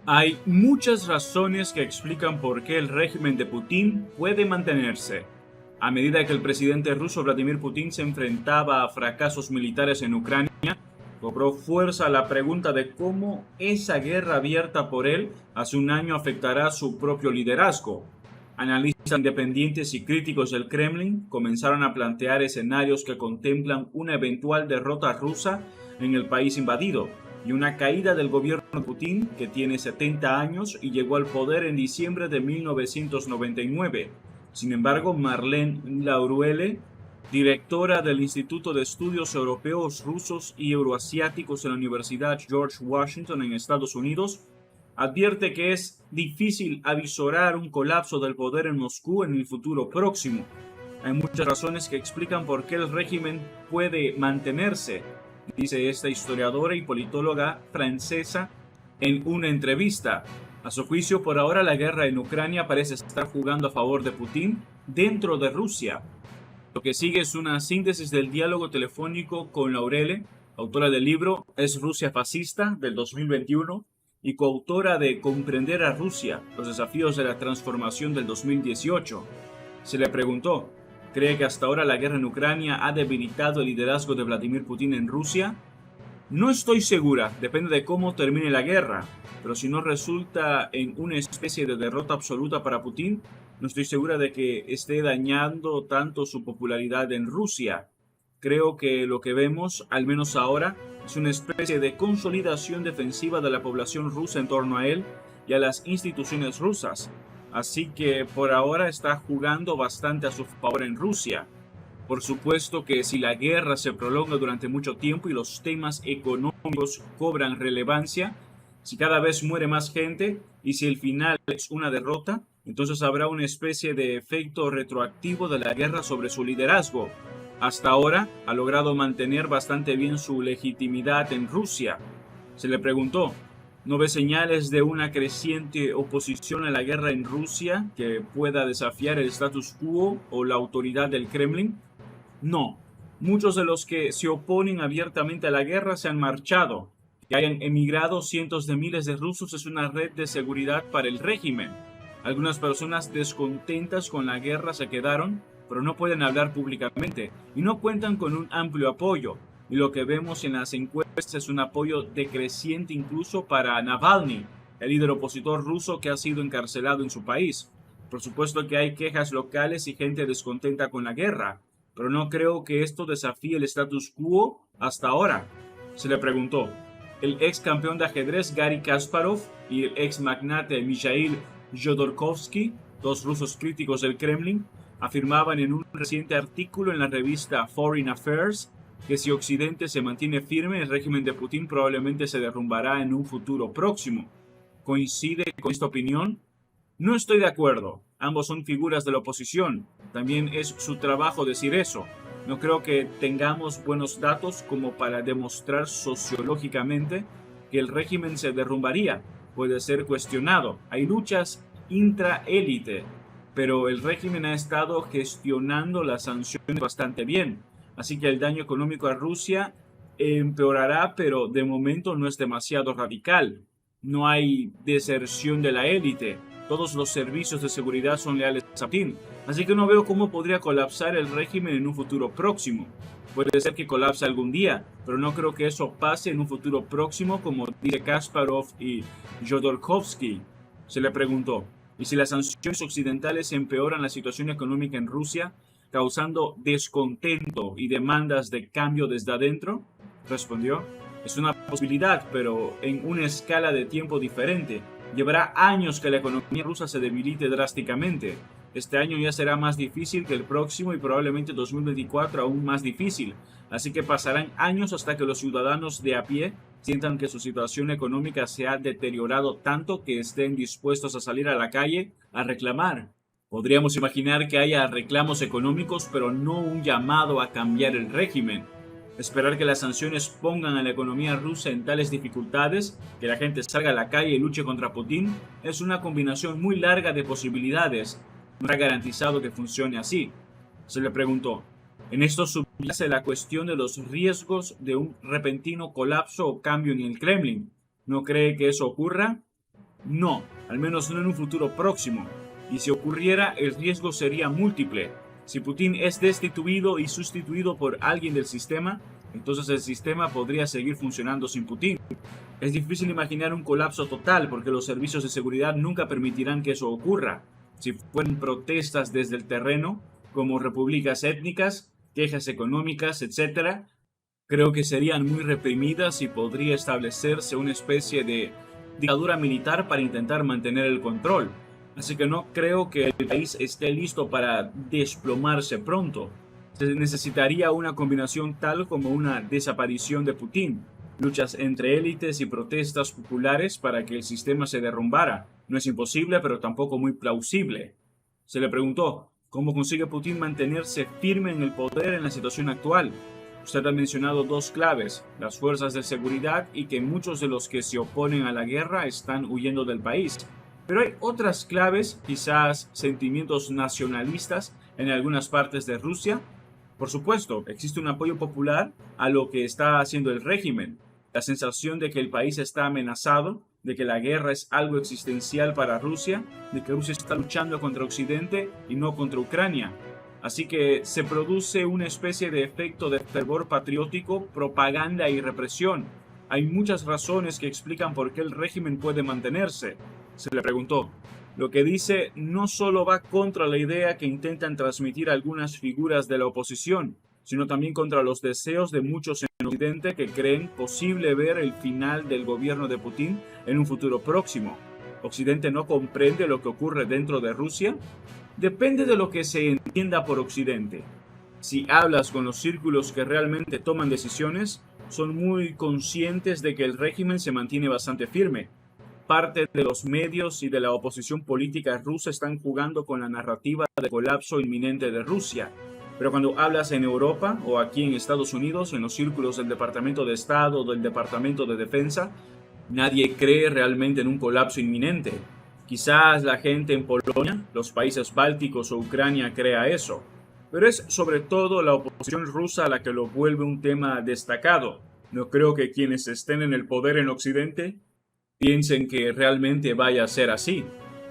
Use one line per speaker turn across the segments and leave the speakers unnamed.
Hay muchas razones que explican por qué el régimen de Putin puede mantenerse. A medida que el presidente ruso Vladimir Putin se enfrentaba a fracasos militares en Ucrania, cobró fuerza la pregunta de cómo esa guerra abierta por él hace un año afectará su propio liderazgo. Analistas independientes y críticos del Kremlin comenzaron a plantear escenarios que contemplan una eventual derrota rusa en el país invadido y una caída del gobierno de Putin, que tiene 70 años y llegó al poder en diciembre de 1999. Sin embargo, Marlene Lauruele, directora del Instituto de Estudios Europeos, Rusos y Euroasiáticos en la Universidad George Washington en Estados Unidos, advierte que es difícil avisorar un colapso del poder en Moscú en el futuro próximo. Hay muchas razones que explican por qué el régimen puede mantenerse, dice esta historiadora y politóloga francesa en una entrevista. A su juicio, por ahora la guerra en Ucrania parece estar jugando a favor de Putin dentro de Rusia. Lo que sigue es una síntesis del diálogo telefónico con Laurele, autora del libro ¿Es Rusia fascista?, del 2021, y coautora de Comprender a Rusia, los desafíos de la transformación, del 2018. Se le preguntó: ¿cree que hasta ahora la guerra en Ucrania ha debilitado el liderazgo de Vladimir Putin en Rusia? No estoy segura, depende de cómo termine la guerra, pero si no resulta en una especie de derrota absoluta para Putin, no estoy segura de que esté dañando tanto su popularidad en Rusia. Creo que lo que vemos, al menos ahora, es una especie de consolidación defensiva de la población rusa en torno a él y a las instituciones rusas. Así que por ahora está jugando bastante a su favor en Rusia. Por supuesto que si la guerra se prolonga durante mucho tiempo y los temas económicos cobran relevancia, si cada vez muere más gente y si el final es una derrota, entonces habrá una especie de efecto retroactivo de la guerra sobre su liderazgo. Hasta ahora ha logrado mantener bastante bien su legitimidad en Rusia. Se le preguntó: ¿no ve señales de una creciente oposición a la guerra en Rusia que pueda desafiar el status quo o la autoridad del Kremlin? No, muchos de los que se oponen abiertamente a la guerra se han marchado. Que hayan emigrado cientos de miles de rusos es una red de seguridad para el régimen. Algunas personas descontentas con la guerra se quedaron, pero no pueden hablar públicamente y no cuentan con un amplio apoyo. Y lo que vemos en las encuestas es un apoyo decreciente incluso para Navalny, el líder opositor ruso que ha sido encarcelado en su país. Por supuesto que hay quejas locales y gente descontenta con la guerra, pero no creo que esto desafíe el status quo hasta ahora. Se le preguntó: el ex campeón de ajedrez Garry Kasparov y el ex magnate Mikhail Jodorkovsky, dos rusos críticos del Kremlin, afirmaban en un reciente artículo en la revista Foreign Affairs que si Occidente se mantiene firme, el régimen de Putin probablemente se derrumbará en un futuro próximo. ¿Coincide con esta opinión? No estoy de acuerdo. Ambos son figuras de la oposición. También es su trabajo decir eso. No creo que tengamos buenos datos como para demostrar sociológicamente que el régimen se derrumbaría. Puede ser cuestionado. Hay luchas intraélite, pero el régimen ha estado gestionando las sanciones bastante bien. Así que el daño económico a Rusia empeorará, pero de momento no es demasiado radical. No hay deserción de la élite. Todos los servicios de seguridad son leales a Putin. Así que no veo cómo podría colapsar el régimen en un futuro próximo. Puede ser que colapse algún día, pero no creo que eso pase en un futuro próximo, como dice Kasparov y Jodorkovsky. Se le preguntó: ¿y si las sanciones occidentales empeoran la situación económica en Rusia, causando descontento y demandas de cambio desde adentro? Respondió: es una posibilidad, pero en una escala de tiempo diferente. Llevará años que la economía rusa se debilite drásticamente. Este año ya será más difícil que el próximo y probablemente 2024 aún más difícil. Así que pasarán años hasta que los ciudadanos de a pie sientan que su situación económica se ha deteriorado tanto que estén dispuestos a salir a la calle a reclamar. Podríamos imaginar que haya reclamos económicos, pero no un llamado a cambiar el régimen. Esperar que las sanciones pongan a la economía rusa en tales dificultades que la gente salga a la calle y luche contra Putin es una combinación muy larga de posibilidades. No ha garantizado que funcione así. Se le preguntó: ¿en esto subyace la cuestión de los riesgos de un repentino colapso o cambio en el Kremlin? ¿No cree que eso ocurra? No, al menos no en un futuro próximo. Y si ocurriera, el riesgo sería múltiple. Si Putin es destituido y sustituido por alguien del sistema, entonces el sistema podría seguir funcionando sin Putin. Es difícil imaginar un colapso total porque los servicios de seguridad nunca permitirán que eso ocurra. Si fueran protestas desde el terreno, como repúblicas étnicas, quejas económicas, etc., creo que serían muy reprimidas y podría establecerse una especie de dictadura militar para intentar mantener el control. Así que no creo que el país esté listo para desplomarse pronto. Se necesitaría una combinación tal como una desaparición de Putin, luchas entre élites y protestas populares para que el sistema se derrumbara. No es imposible, pero tampoco muy plausible. Se le preguntó, ¿cómo consigue Putin mantenerse firme en el poder en la situación actual? Usted ha mencionado dos claves, las fuerzas de seguridad y que muchos de los que se oponen a la guerra están huyendo del país. Pero hay otras claves, quizás sentimientos nacionalistas en algunas partes de Rusia. Por supuesto, existe un apoyo popular a lo que está haciendo el régimen, la sensación de que el país está amenazado, de que la guerra es algo existencial para Rusia, de que Rusia está luchando contra Occidente y no contra Ucrania. Así que se produce una especie de efecto de fervor patriótico, propaganda y represión. Hay muchas razones que explican por qué el régimen puede mantenerse. Se le preguntó. Lo que dice no solo va contra la idea que intentan transmitir algunas figuras de la oposición, sino también contra los deseos de muchos en Occidente que creen posible ver el final del gobierno de Putin en un futuro próximo. ¿Occidente no comprende lo que ocurre dentro de Rusia? Depende de lo que se entienda por Occidente. Si hablas con los círculos que realmente toman decisiones, son muy conscientes de que el régimen se mantiene bastante firme. Parte de los medios y de la oposición política rusa están jugando con la narrativa de colapso inminente de Rusia. Pero cuando hablas en Europa o aquí en Estados Unidos, en los círculos del Departamento de Estado o del Departamento de Defensa, nadie cree realmente en un colapso inminente. Quizás la gente en Polonia, los países bálticos o Ucrania crea eso. Pero es sobre todo la oposición rusa la que lo vuelve un tema destacado. No creo que quienes estén en el poder en Occidente piensen que realmente vaya a ser así.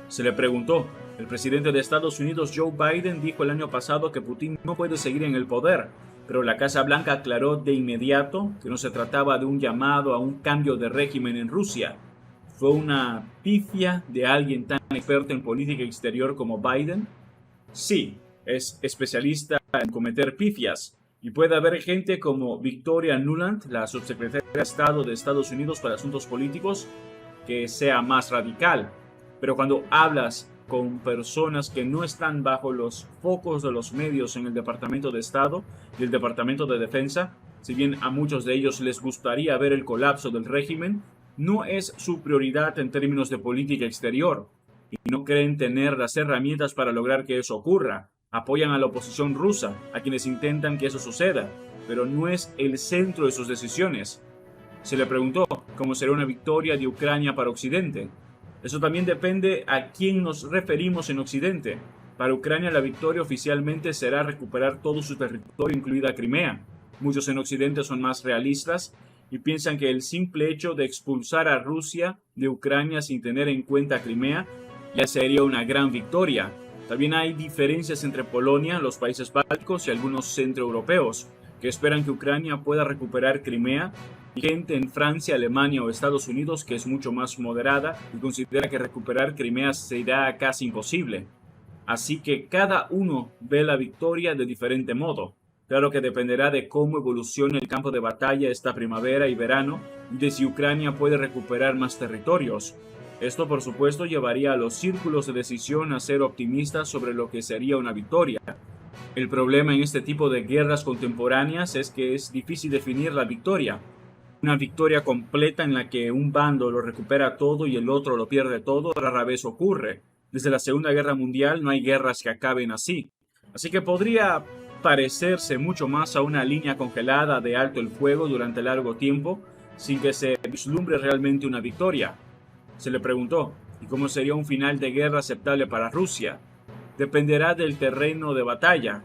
Se le preguntó. El presidente de Estados Unidos, Joe Biden, dijo el año pasado que Putin no puede seguir en el poder, pero la Casa Blanca aclaró de inmediato que no se trataba de un llamado a un cambio de régimen en Rusia. ¿Fue una pifia de alguien tan experto en política exterior como Biden? Sí, es especialista en cometer pifias. Y puede haber gente como Victoria Nuland, la subsecretaria de Estado de Estados Unidos para Asuntos Políticos, que sea más radical. Pero cuando hablas con personas que no están bajo los focos de los medios en el Departamento de Estado y el Departamento de Defensa, si bien a muchos de ellos les gustaría ver el colapso del régimen, no es su prioridad en términos de política exterior y no creen tener las herramientas para lograr que eso ocurra. Apoyan a la oposición rusa, a quienes intentan que eso suceda, pero no es el centro de sus decisiones. Se le preguntó cómo será una victoria de Ucrania para Occidente. Eso también depende a quién nos referimos en Occidente. Para Ucrania la victoria oficialmente será recuperar todo su territorio, incluida Crimea. Muchos en Occidente son más realistas y piensan que el simple hecho de expulsar a Rusia de Ucrania sin tener en cuenta Crimea ya sería una gran victoria. También hay diferencias entre Polonia, los países bálticos y algunos centroeuropeos que esperan que Ucrania pueda recuperar Crimea, y gente en Francia, Alemania o Estados Unidos que es mucho más moderada y considera que recuperar Crimea será casi imposible. Así que cada uno ve la victoria de diferente modo. Claro que dependerá de cómo evolucione el campo de batalla esta primavera y verano y de si Ucrania puede recuperar más territorios. Esto, por supuesto, llevaría a los círculos de decisión a ser optimistas sobre lo que sería una victoria. El problema en este tipo de guerras contemporáneas es que es difícil definir la victoria. Una victoria completa en la que un bando lo recupera todo y el otro lo pierde todo rara vez ocurre. Desde la Segunda Guerra Mundial no hay guerras que acaben así. Así que podría parecerse mucho más a una línea congelada de alto el fuego durante largo tiempo sin que se vislumbre realmente una victoria. Se le preguntó, ¿y cómo sería un final de guerra aceptable para Rusia? Dependerá del terreno de batalla.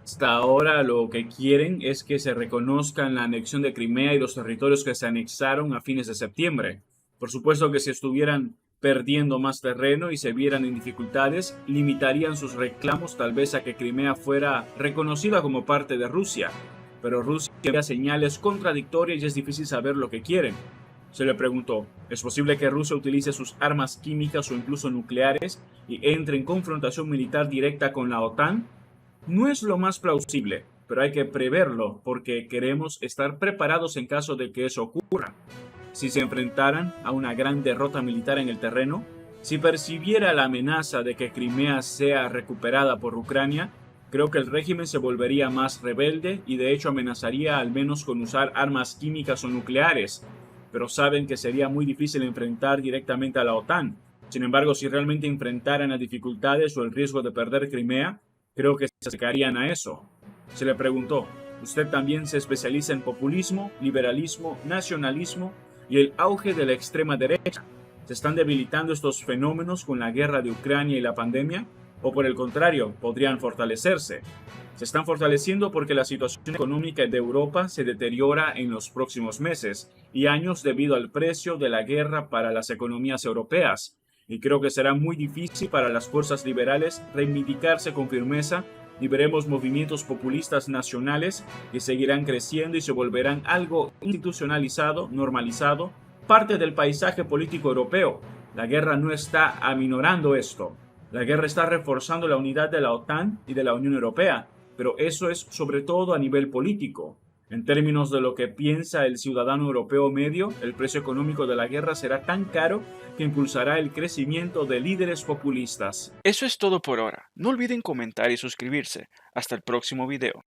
Hasta ahora lo que quieren es que se reconozcan la anexión de Crimea y los territorios que se anexaron a fines de septiembre. Por supuesto que si estuvieran perdiendo más terreno y se vieran en dificultades, limitarían sus reclamos tal vez a que Crimea fuera reconocida como parte de Rusia. Pero Rusia envía señales contradictorias y es difícil saber lo que quieren. Se le preguntó, ¿es posible que Rusia utilice sus armas químicas o incluso nucleares y entre en confrontación militar directa con la OTAN? No es lo más plausible, pero hay que preverlo porque queremos estar preparados en caso de que eso ocurra. Si se enfrentaran a una gran derrota militar en el terreno, si percibiera la amenaza de que Crimea sea recuperada por Ucrania, creo que el régimen se volvería más rebelde y de hecho amenazaría al menos con usar armas químicas o nucleares, pero saben que sería muy difícil enfrentar directamente a la OTAN. Sin embargo, si realmente enfrentaran las dificultades o el riesgo de perder Crimea, creo que se acercarían a eso. Se le preguntó, ¿usted también se especializa en populismo, liberalismo, nacionalismo y el auge de la extrema derecha? ¿Se están debilitando estos fenómenos con la guerra de Ucrania y la pandemia? ¿O por el contrario, podrían fortalecerse? Se están fortaleciendo porque la situación económica de Europa se deteriora en los próximos meses y años debido al precio de la guerra para las economías europeas. Y creo que será muy difícil para las fuerzas liberales reivindicarse con firmeza y veremos movimientos populistas nacionales que seguirán creciendo y se volverán algo institucionalizado, normalizado, parte del paisaje político europeo. La guerra no está aminorando esto. La guerra está reforzando la unidad de la OTAN y de la Unión Europea, pero eso es sobre todo a nivel político. En términos de lo que piensa el ciudadano europeo medio, el precio económico de la guerra será tan caro que impulsará el crecimiento de líderes populistas.
Eso es todo por ahora. No olviden comentar y suscribirse. Hasta el próximo video.